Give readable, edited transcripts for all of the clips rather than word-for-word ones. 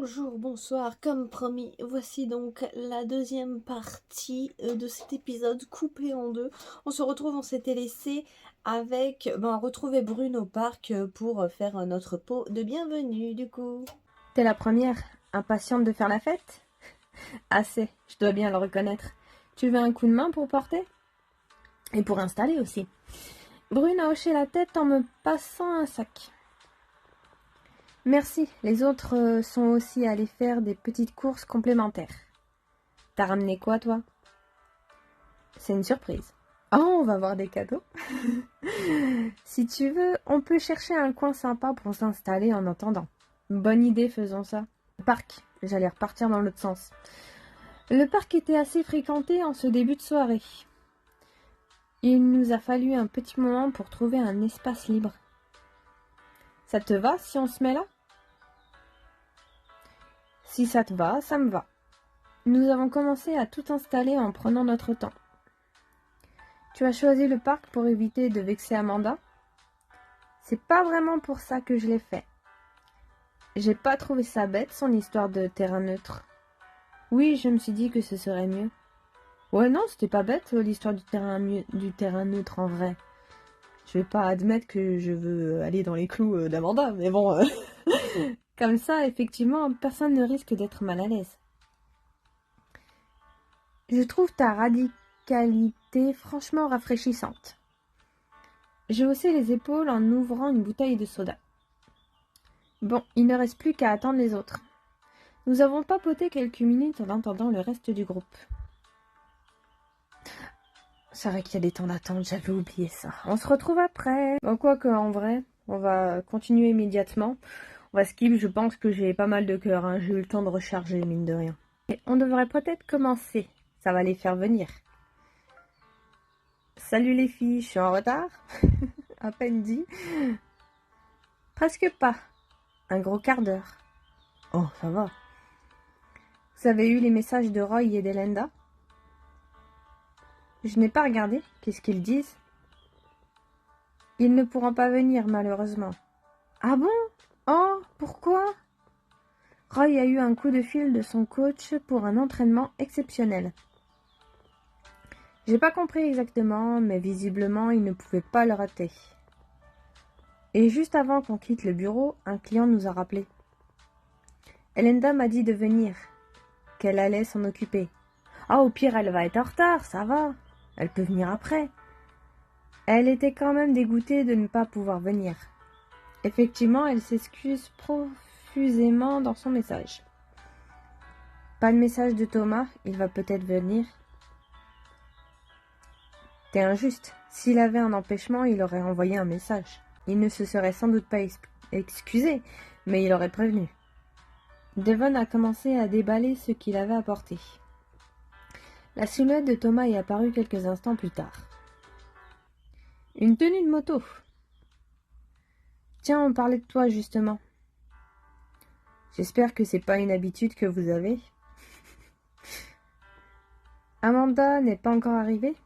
Bonjour, bonsoir, comme promis, voici donc la deuxième partie de cet épisode coupé en deux. On se retrouve, on s'était laissé avec, retrouver Brune au parc pour faire notre pot de bienvenue du coup. T'es la première, impatiente de faire la fête? Assez, je dois bien le reconnaître. Tu veux un coup de main pour porter? Et pour installer aussi. Brune a hoché la tête en me passant un sac. Merci, les autres sont aussi allés faire des petites courses complémentaires. T'as ramené quoi, toi? C'est une surprise. Oh, on va voir des cadeaux. Si tu veux, on peut chercher un coin sympa pour s'installer en attendant. Bonne idée, faisons ça. Le parc, j'allais repartir dans l'autre sens. Le parc était assez fréquenté en ce début de soirée. Il nous a fallu un petit moment pour trouver un espace libre. Ça te va si on se met là? Si ça te va, ça me va. Nous avons commencé à tout installer en prenant notre temps. Tu as choisi le parc pour éviter de vexer Amanda? C'est pas vraiment pour ça que je l'ai fait. J'ai pas trouvé ça bête, son histoire de terrain neutre. Oui, je me suis dit que ce serait mieux. Ouais, non, c'était pas bête, l'histoire du terrain neutre en vrai. Je vais pas admettre que je veux aller dans les clous d'Amanda, mais bon... Comme ça, effectivement, personne ne risque d'être mal à l'aise. Je trouve ta radicalité franchement rafraîchissante. J'ai haussé les épaules en ouvrant une bouteille de soda. Bon, il ne reste plus qu'à attendre les autres. Nous avons papoté quelques minutes en attendant le reste du groupe. C'est vrai qu'il y a des temps d'attente, j'avais oublié ça. On se retrouve après. Bon, quoique, en vrai, on va continuer immédiatement. On va skip, je pense que j'ai pas mal de cœur, hein. J'ai eu le temps de recharger, mine de rien. Et on devrait peut-être commencer. Ça va les faire venir. Salut les filles, je suis en retard. À peine dit. Presque pas. Un gros quart d'heure. Oh, ça va. Vous avez eu les messages de Roy et d'Elenda? Je n'ai pas regardé. Qu'est-ce qu'ils disent? Ils ne pourront pas venir, malheureusement. Ah bon? Oh, pourquoi? Roy a eu un coup de fil de son coach pour un entraînement exceptionnel. J'ai pas compris exactement, mais visiblement, il ne pouvait pas le rater. Et juste avant qu'on quitte le bureau, un client nous a rappelé. Elenda m'a dit de venir, qu'elle allait s'en occuper. Ah, au pire, elle va être en retard, ça va. Elle peut venir après. Elle était quand même dégoûtée de ne pas pouvoir venir. Effectivement, elle s'excuse profusément dans son message. Pas de message de Thomas, il va peut-être venir. T'es injuste. S'il avait un empêchement, il aurait envoyé un message. Il ne se serait sans doute pas excusé, mais il aurait prévenu. Devon a commencé à déballer ce qu'il avait apporté. La silhouette de Thomas est apparue quelques instants plus tard. Une tenue de moto. Tiens, on parlait de toi justement. J'espère que c'est pas une habitude que vous avez. Amanda n'est pas encore arrivée?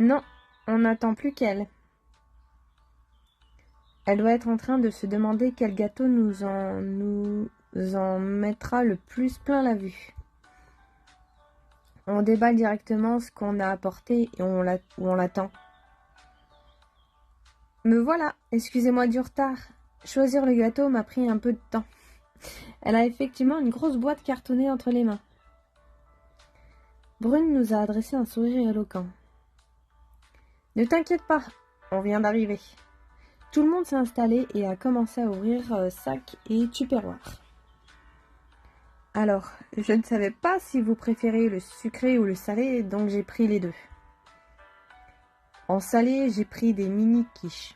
Non, on n'attend plus qu'elle. Elle doit être en train de se demander quel gâteau nous en mettra le plus plein la vue. On déballe directement ce qu'on a apporté et on l'attend. Me voilà, excusez-moi du retard. Choisir le gâteau m'a pris un peu de temps. Elle a effectivement une grosse boîte cartonnée entre les mains. Brune nous a adressé un sourire éloquent. Ne t'inquiète pas, on vient d'arriver. Tout le monde s'est installé et a commencé à ouvrir sacs et tupperwares. Alors, je ne savais pas si vous préférez le sucré ou le salé, donc j'ai pris les deux. En salé, j'ai pris des mini quiches.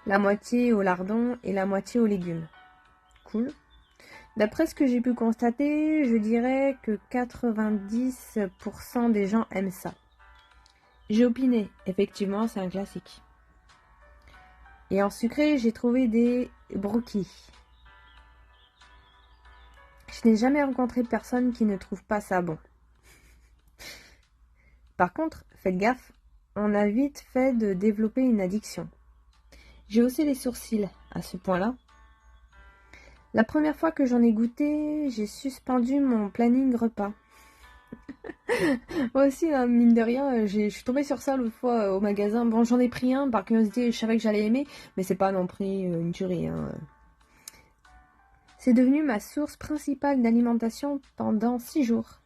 La moitié au lardon et la moitié aux légumes. Cool. D'après ce que j'ai pu constater, je dirais que 90% des gens aiment ça. J'ai opiné, effectivement, c'est un classique. Et en sucré, j'ai trouvé des brookies. Je n'ai jamais rencontré personne qui ne trouve pas ça bon. Par contre, faites gaffe, on a vite fait de développer une addiction. J'ai haussé les sourcils à ce point-là. La première fois que j'en ai goûté, j'ai suspendu mon planning repas. Moi aussi, hein, mine de rien, je suis tombée sur ça l'autre fois au magasin. Bon, j'en ai pris un par curiosité, je savais que j'allais aimer, mais c'est pas non plus une tuerie, hein. C'est devenu ma source principale d'alimentation pendant 6 jours.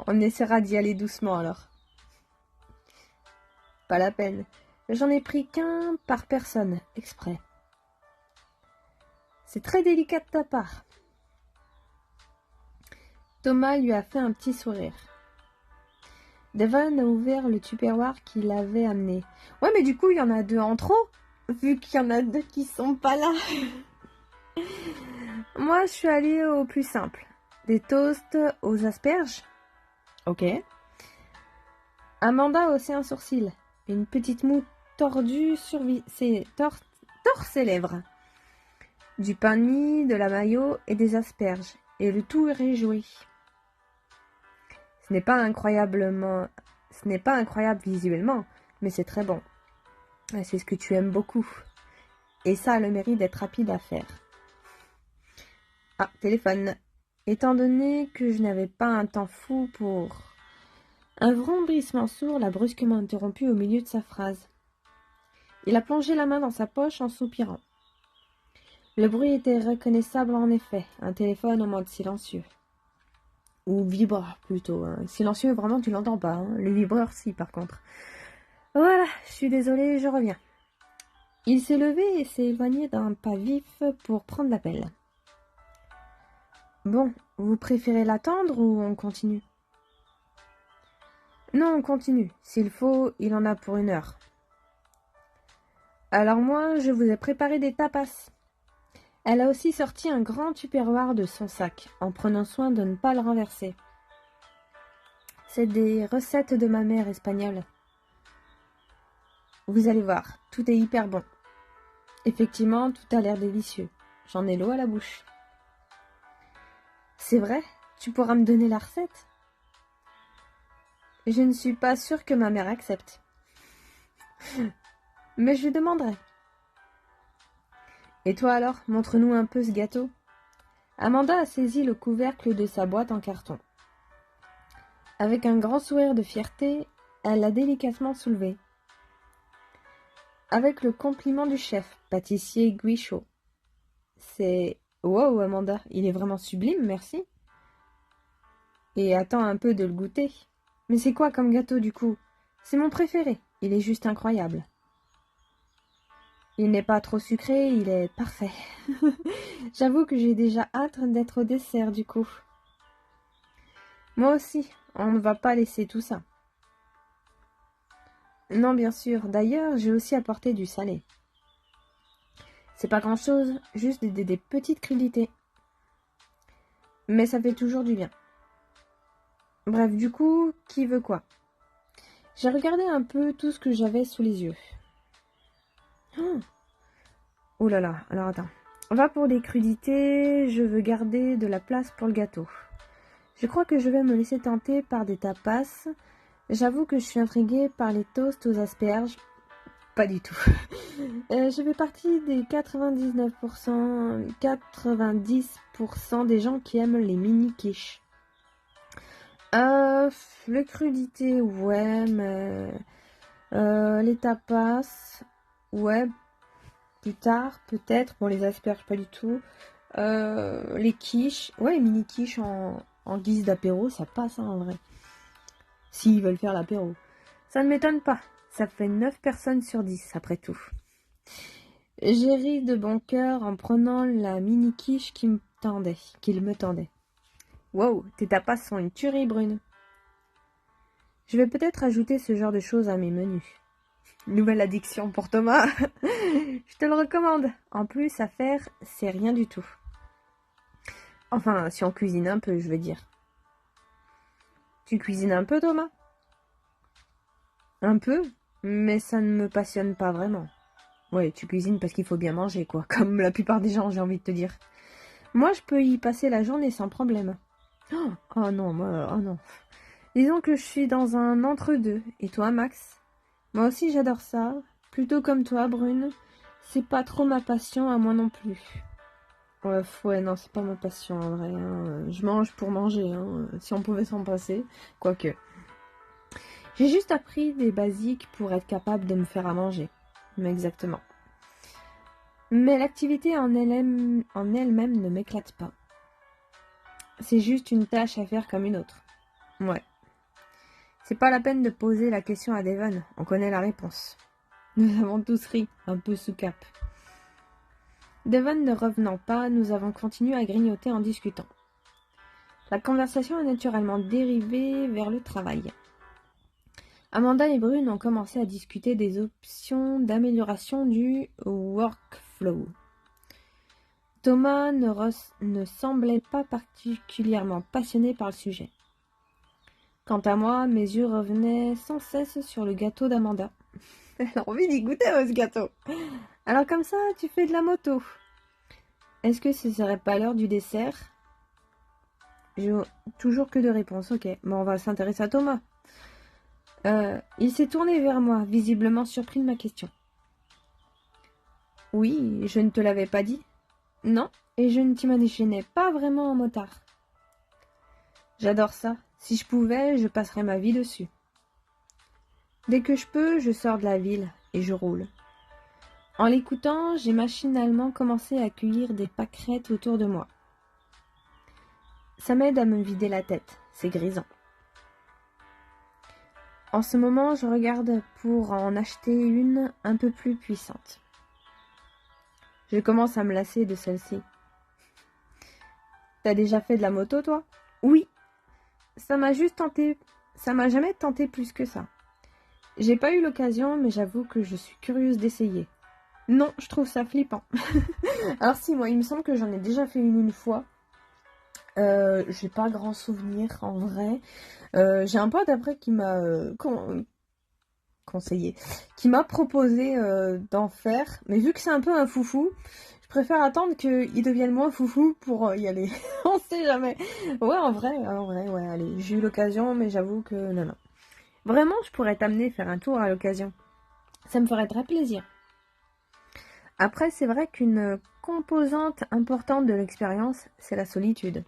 On essaiera d'y aller doucement alors. Pas la peine. J'en ai pris qu'un par personne, exprès. C'est très délicat de ta part. Thomas lui a fait un petit sourire. Devon a ouvert le tupperware qu'il avait amené. Ouais, mais du coup, il y en a 2 en trop, vu qu'il y en a 2 qui sont pas là. Moi, je suis allée au plus simple. Des toasts aux asperges. Ok. Amanda a haussé un sourcil. Une petite moue tordue sur ses lèvres. Du pain de mie, de la mayo et des asperges. Et le tout est réjoui. Ce n'est pas incroyable visuellement, mais c'est très bon. C'est ce que tu aimes beaucoup. Et ça a le mérite d'être rapide à faire. Ah, téléphone. Étant donné que je n'avais pas un temps fou pour... Un vrombissement sourd l'a brusquement interrompu au milieu de sa phrase. Il a plongé la main dans sa poche en soupirant. Le bruit était reconnaissable en effet, un téléphone en mode silencieux. Ou vibreur plutôt. Hein. Silencieux, vraiment, tu l'entends pas. Hein. Le vibreur, si, par contre. Voilà, je suis désolée, je reviens. Il s'est levé et s'est éloigné d'un pas vif pour prendre l'appel. Bon, vous préférez l'attendre ou on continue? Non, on continue. S'il faut, il en a pour 1 heure. Alors moi, je vous ai préparé des tapas. Elle a aussi sorti un grand tupperware de son sac, en prenant soin de ne pas le renverser. C'est des recettes de ma mère espagnole. Vous allez voir, tout est hyper bon. Effectivement, tout a l'air délicieux. J'en ai l'eau à la bouche. C'est vrai? Tu pourras me donner la recette? Je ne suis pas sûre que ma mère accepte. Mais je lui demanderai. Et toi alors, montre-nous un peu ce gâteau. Amanda a saisi le couvercle de sa boîte en carton. Avec un grand sourire de fierté, elle l'a délicatement soulevé. Avec le compliment du chef, pâtissier Guichot. C'est... Wow, Amanda, il est vraiment sublime, merci. Et attends un peu de le goûter. Mais c'est quoi comme gâteau du coup? C'est mon préféré, il est juste incroyable. Il n'est pas trop sucré, il est parfait. J'avoue que j'ai déjà hâte d'être au dessert du coup. Moi aussi, on ne va pas laisser tout ça. Non, bien sûr. D'ailleurs, j'ai aussi apporté du salé. C'est pas grand-chose, juste des petites crudités. Mais ça fait toujours du bien. Bref, du coup, qui veut quoi? J'ai regardé un peu tout ce que j'avais sous les yeux. Oh là là, alors attends. On va pour les crudités, je veux garder de la place pour le gâteau. Je crois que je vais me laisser tenter par des tapas. J'avoue que je suis intriguée par les toasts aux asperges. Pas du tout. Je fais partie des 90% des gens qui aiment les mini-quiches. Les crudités, ouais, mais... les tapas, ouais, plus tard, peut-être. Bon, les asperges, pas du tout. Les quiches, ouais, les mini-quiches en guise d'apéro, ça passe, hein, en vrai. S'ils veulent faire l'apéro. Ça ne m'étonne pas. Ça fait 9 personnes sur 10, après tout. J'ai ri de bon cœur en prenant la mini-quiche qu'il me tendait. Wow, tes tapas sont une tuerie, Brune. Je vais peut-être ajouter ce genre de choses à mes menus. Nouvelle addiction pour Thomas. Je te le recommande. En plus, à faire, c'est rien du tout. Enfin, si on cuisine un peu, je veux dire. Tu cuisines un peu, Thomas? Un peu, mais ça ne me passionne pas vraiment. Ouais, tu cuisines parce qu'il faut bien manger, quoi. Comme la plupart des gens, j'ai envie de te dire. Moi, je peux y passer la journée sans problème. Oh non, moi, oh non. Disons que je suis dans un entre-deux. Et toi, Max? Moi aussi, j'adore ça. Plutôt comme toi, Brune. C'est pas trop ma passion à moi non plus. Ouais, non, c'est pas ma passion en vrai, hein. Je mange pour manger, hein, si on pouvait s'en passer. Quoique. J'ai juste appris des basiques pour être capable de me faire à manger. Mais exactement. Mais l'activité en elle-même ne m'éclate pas. C'est juste une tâche à faire comme une autre. Ouais. C'est pas la peine de poser la question à Devon, on connaît la réponse. Nous avons tous ri, un peu sous cap. Devon ne revenant pas, nous avons continué à grignoter en discutant. La conversation a naturellement dérivé vers le travail. Amanda et Brune ont commencé à discuter des options d'amélioration du workflow. Thomas ne semblait pas particulièrement passionné par le sujet. Quant à moi, mes yeux revenaient sans cesse sur le gâteau d'Amanda. Elle a envie d'y goûter, ce gâteau. Alors comme ça, tu fais de la moto. Est-ce que ce serait pas l'heure du dessert? Toujours que de réponses, ok. Bon, on va s'intéresser à Thomas. Il s'est tourné vers moi, visiblement surpris de ma question. Oui, je ne te l'avais pas dit. Non, et je ne t'imaginais pas vraiment en motard. J'adore ça. Si je pouvais, je passerais ma vie dessus. Dès que je peux, je sors de la ville et je roule. En l'écoutant, j'ai machinalement commencé à cueillir des pâquerettes autour de moi. Ça m'aide à me vider la tête, c'est grisant. En ce moment, je regarde pour en acheter une un peu plus puissante. Je commence à me lasser de celle-ci. T'as déjà fait de la moto, toi? Oui. Ça m'a jamais tenté plus que ça. J'ai pas eu l'occasion, mais j'avoue que je suis curieuse d'essayer. Non, je trouve ça flippant. Alors si, moi, il me semble que j'en ai déjà fait une fois. J'ai pas grand souvenir en vrai. J'ai un pote après qui m'a conseillé, qui m'a proposé d'en faire. Mais vu que c'est un peu un foufou, je préfère attendre qu'il devienne moins foufou pour y aller. On sait jamais. Ouais, en vrai, ouais, allez. J'ai eu l'occasion, mais j'avoue que non. Vraiment, je pourrais t'amener faire un tour à l'occasion. Ça me ferait très plaisir. Après, c'est vrai qu'une composante importante de l'expérience, c'est la solitude.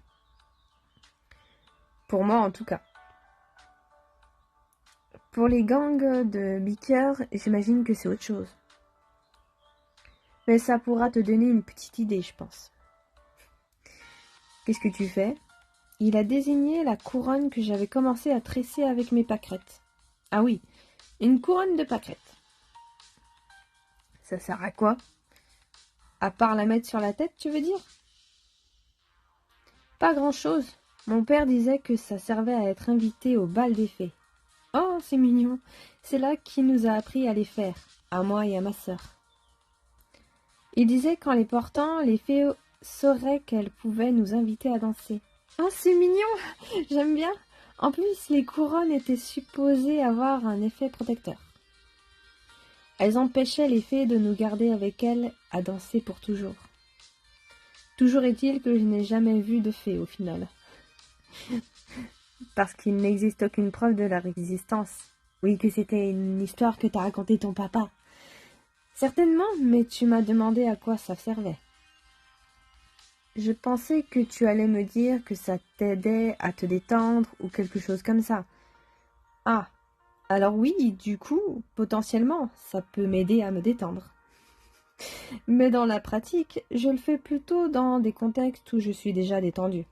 Pour moi, en tout cas. Pour les gangs de bickers, j'imagine que c'est autre chose. Mais ça pourra te donner une petite idée, je pense. Qu'est-ce que tu fais? Il a désigné la couronne que j'avais commencé à tresser avec mes pâquerettes. Ah oui, une couronne de pâquerettes. Ça sert à quoi? À part la mettre sur la tête, tu veux dire? Pas grand-chose. Mon père disait que ça servait à être invité au bal des fées. Oh, c'est mignon. C'est là qu'il nous a appris à les faire, à moi et à ma sœur. Il disait qu'en les portant, les fées sauraient qu'elles pouvaient nous inviter à danser. Oh, c'est mignon. J'aime bien. En plus, les couronnes étaient supposées avoir un effet protecteur. Elles empêchaient les fées de nous garder avec elles à danser pour toujours. Toujours est-il que je n'ai jamais vu de fée au final. Parce qu'il n'existe aucune preuve de leur existence. Oui, que c'était une histoire que t'a racontée ton papa. Certainement, mais tu m'as demandé à quoi ça servait. Je pensais que tu allais me dire que ça t'aidait à te détendre ou quelque chose comme ça. Ah, alors oui, du coup, potentiellement, ça peut m'aider à me détendre. Mais dans la pratique, je le fais plutôt dans des contextes où je suis déjà détendue.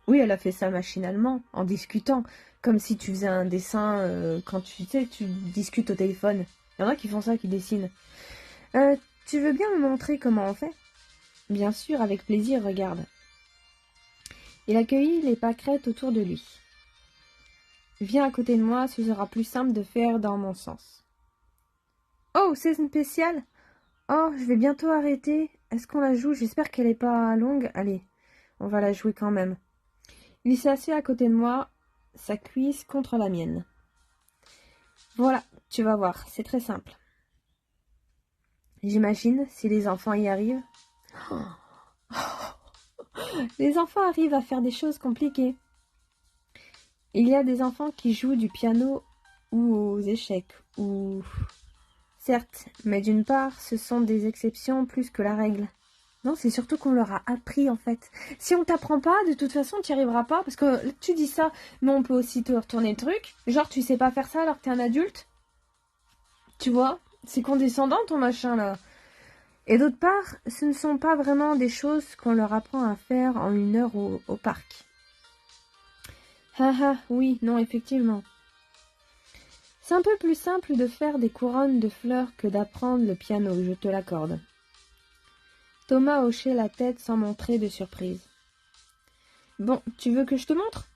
Oui, elle a fait ça machinalement, en discutant, comme si tu faisais un dessin quand tu sais, tu discutes au téléphone. Il y en a qui font ça, qui dessinent. Tu veux bien me montrer comment on fait? Bien sûr, avec plaisir, regarde. Il accueillit les pâquerettes autour de lui. Viens à côté de moi, ce sera plus simple de faire dans mon sens. Oh, c'est spécial? Oh, je vais bientôt arrêter. Est-ce qu'on la joue? J'espère qu'elle n'est pas longue. Allez, on va la jouer quand même. Il s'est assis à côté de moi, sa cuisse contre la mienne. Voilà, tu vas voir, c'est très simple. J'imagine, si les enfants y arrivent. Les enfants arrivent à faire des choses compliquées. Il y a des enfants qui jouent du piano ou aux échecs, ou... Certes, mais d'une part, ce sont des exceptions plus que la règle. Non, c'est surtout qu'on leur a appris en fait. Si on t'apprend pas, de toute façon, tu n'y arriveras pas. Parce que tu dis ça, mais on peut aussi te retourner le truc. Genre, tu sais pas faire ça alors que t'es un adulte. Tu vois, c'est condescendant ton machin là. Et d'autre part, ce ne sont pas vraiment des choses qu'on leur apprend à faire en 1 heure au parc. Ah ah, oui, non, effectivement. C'est un peu plus simple de faire des couronnes de fleurs que d'apprendre le piano, je te l'accorde. Thomas hochait la tête sans montrer de surprise. Bon, tu veux que je te montre?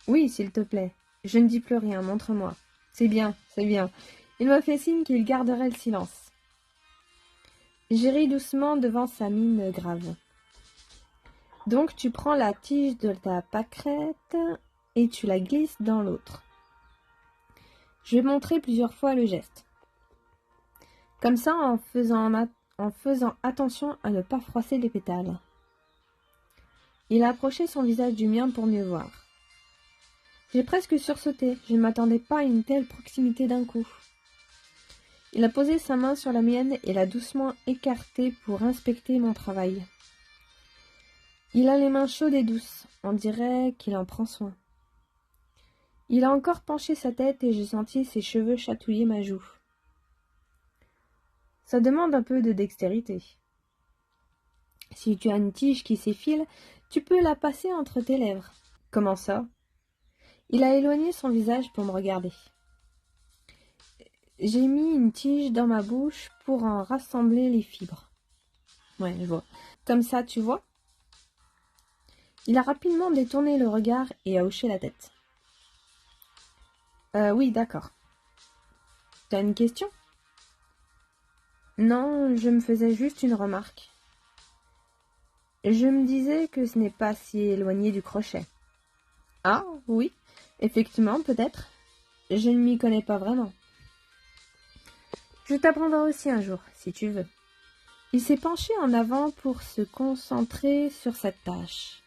Oui, s'il te plaît. Je ne dis plus rien, montre-moi. C'est bien, c'est bien. Il m'a fait signe qu'il garderait le silence. J'ai ri doucement devant sa mine grave. Donc tu prends la tige de ta pâquerette et tu la glisses dans l'autre. Je vais montrer plusieurs fois le geste. Comme ça, en faisant attention à ne pas froisser les pétales. Il a approché son visage du mien pour mieux voir. J'ai presque sursauté, je ne m'attendais pas à une telle proximité d'un coup. Il a posé sa main sur la mienne et l'a doucement écartée pour inspecter mon travail. Il a les mains chaudes et douces, on dirait qu'il en prend soin. Il a encore penché sa tête et j'ai senti ses cheveux chatouiller ma joue. Ça demande un peu de dextérité. Si tu as une tige qui s'effile, tu peux la passer entre tes lèvres. Comment ça? Il a éloigné son visage pour me regarder. J'ai mis une tige dans ma bouche pour en rassembler les fibres. Ouais, je vois. Comme ça, tu vois? Il a rapidement détourné le regard et a hoché la tête. Oui, d'accord. T'as une question? Non, je me faisais juste une remarque. Je me disais que ce n'est pas si éloigné du crochet. Ah, oui, effectivement, peut-être. Je ne m'y connais pas vraiment. Je t'apprendrai aussi un jour, si tu veux. Il s'est penché en avant pour se concentrer sur cette tâche.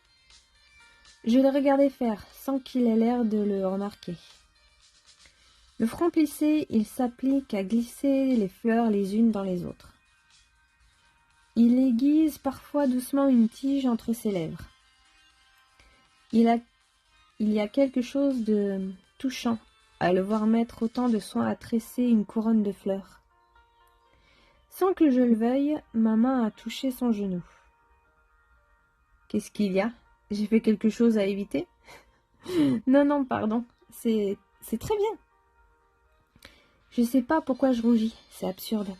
Je le regardais faire, sans qu'il ait l'air de le remarquer. Le front plissé, il s'applique à glisser les fleurs les unes dans les autres. Il aiguise parfois doucement une tige entre ses lèvres. Il y a quelque chose de touchant à le voir mettre autant de soin à tresser une couronne de fleurs. Sans que je le veuille, ma main a touché son genou. Qu'est-ce qu'il y a? J'ai fait quelque chose à éviter? Non, non, pardon. C'est très bien. Je sais pas pourquoi je rougis, c'est absurde.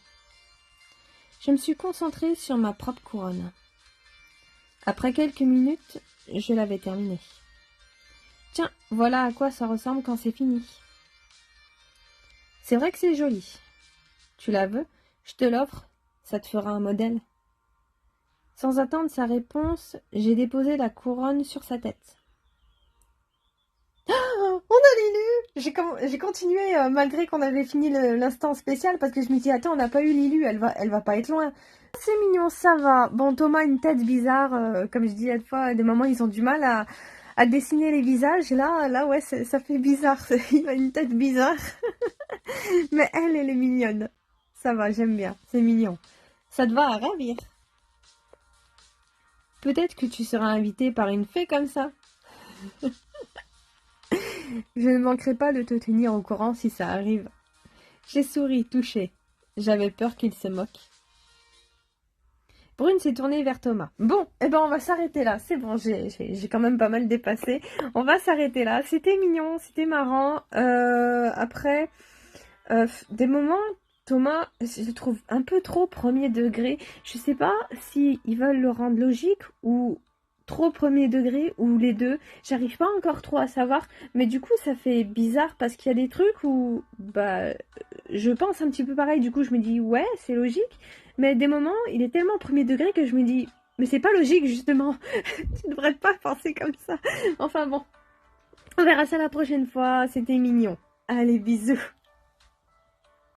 Je me suis concentrée sur ma propre couronne. Après quelques minutes, je l'avais terminée. Tiens, voilà à quoi ça ressemble quand c'est fini. C'est vrai que c'est joli. Tu la veux? Je te l'offre, ça te fera un modèle. Sans attendre sa réponse, j'ai déposé la couronne sur sa tête. On a Lilu! J'ai continué malgré qu'on avait fini l'instant spécial parce que je me dis attends, on n'a pas eu Lilu, elle va pas être loin. C'est mignon, ça va. Bon, Thomas a une tête bizarre, comme je dis l'autre fois, des moments ils ont du mal à dessiner les visages. Là ouais, ça fait bizarre. Il a une tête bizarre. Mais elle est mignonne. Ça va, j'aime bien, c'est mignon. Ça te va à ravir. Peut-être que tu seras invité par une fée comme ça. Je ne manquerai pas de te tenir au courant si ça arrive. J'ai souri, touchée. J'avais peur qu'il se moque. Brune s'est tournée vers Thomas. Bon, eh ben on va s'arrêter là. C'est bon, j'ai quand même pas mal dépassé. On va s'arrêter là. C'était mignon, c'était marrant. Après, des moments, Thomas, je le trouve un peu trop premier degré. Je sais pas si ils veulent le rendre logique ou trop premier degré ou les deux. J'arrive pas encore trop à savoir. Mais du coup, ça fait bizarre parce qu'il y a des trucs où, je pense un petit peu pareil. Du coup, je me dis, ouais, c'est logique. Mais des moments, il est tellement premier degré que je me dis, mais c'est pas logique, justement. Tu devrais pas penser comme ça. Enfin bon. On verra ça la prochaine fois. C'était mignon. Allez, bisous.